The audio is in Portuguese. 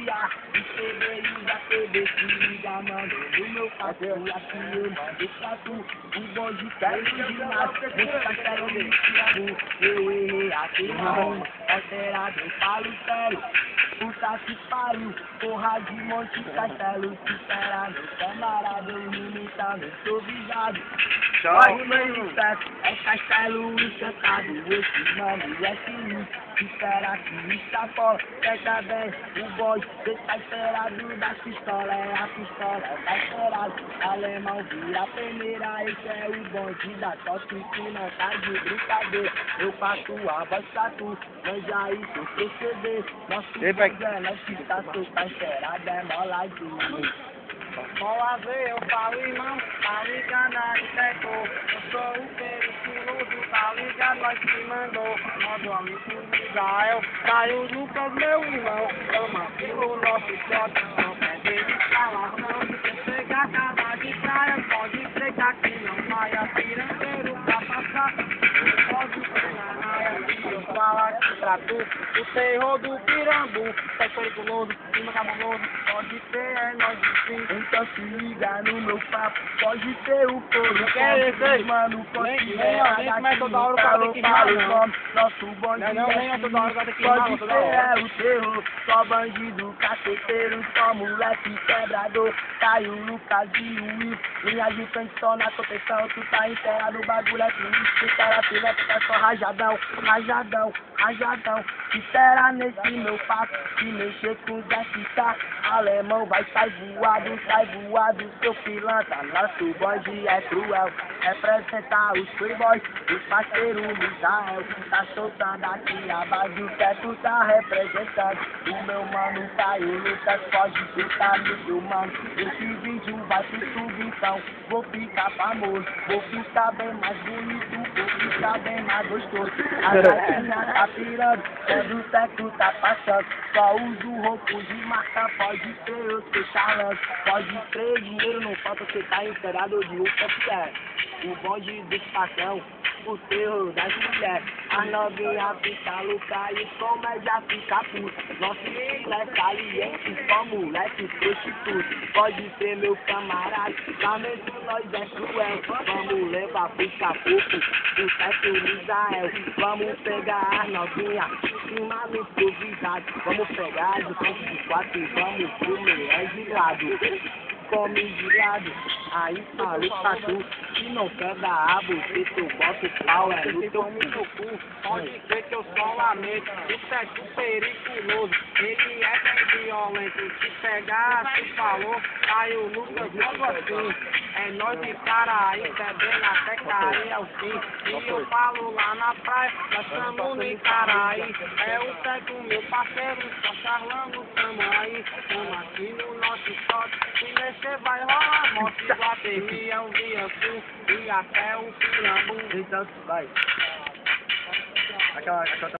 dia, você veio da TV, se liga, mano, no meu papo, aqui eu mando pra tu, o bonde quero demais, nesse castelo de Tirabu, eu errei aqui, mano, alterado, eu falo sério, puta que pariu, porra de monte castelo, se espera, meu camarada, eu limita, não sou visado. Tchau. É castelo encantado, esse mano é sinistro. Espera que escapou, pega bem o bode. Cê tá esperado da pistola, é a pistola, tá esperado. Alemão vira a peneira, esse é o bonde da toque que não tá de brincadeira. Eu passo a voz pra tu, manja aí seu proceder. Nosso bonde é nós que tá esperado, é moladinho. Bola ver, eu falo, irmão, tá ligado, arquiteto. Eu sou o periculoso, tá ligado, nós que mandou. Nosso amigo Israel, saiu Lucas, meu irmão. Ama o nosso shot, não pede de falação. Se chegar casa de praia, pode pegar que não vai a pirangueiro pra passar. Pode pegar na área, eu falo aqui pra tu. O terror do Pirambu, tá periculoso, clima cabuloso. Pode ser, é nós de sim. Então se liga no meu papo, pode ter o couro. Que é esse aí? Mano, Nem mais toda hora o cara tem que rimar, não. Nosso bonde Não, nem é toda hora o cara tem que pode rimar, ser toda hora. é o terror. Só bandido, caceteiro, só moleque quebrador. Caiu Lucas e o Will, linha de frente só na proteção. Tu tá inteirado, o bagulho é sinistro. Espera, filha, tu tá só rajadão, rajadão, rajadão. Espera nesse meu papo, se mexer com os FK. Alemão vai sai voado, seu pilantra. Nosso bonde é cruel, representa os playboys, os parceiros do Israel. Tá soltando aqui a base, o que tu tá representando. O meu mano caiu, Lucas pode ficar no seu mano. Esse vídeo vai pro YouTube, então vou ficar famoso, vou ficar bem mais bonito, vou ficar bem mais gostoso. A gatinha tá pirando, quando o teco tá passando. Só uso roupa de marca, pode ser eu ser charlando. Pode crer, dinheiro não falta, você tá inteirado de roupa que é. O bonde do facão, o terror das mulheres. As novinhas fica louca e comédia fica puta. Nosso é caliente, só moleque prostituto. Pode ser meu camarada, lamento nós é cruel. Vamos levar pro capuco, o teto de Israel. Vamos pegar as novinhas, cima no improvisado. Vamos pegar de frente de quatro e vamos comer é de lado. Come de lado, aí falei pra tu, se não quer dar rabo, se tu bota o pau é no teu cu. Pode ser que eu só lamento, isso é tão periculoso, ele é bem violento, se pegar, se falou, caiu Lucas logo assim, é nós de Paraí, bebendo até cair ao fim, e eu falo lá na praia, nós estamos no Icaraí, é o teto meu parceiro, só charlando tamo aí, tamo aqui no nosso shot, se mexer vai rolar morte, bateria, um dia sul, e até o Pirambu. Então vai. Aquela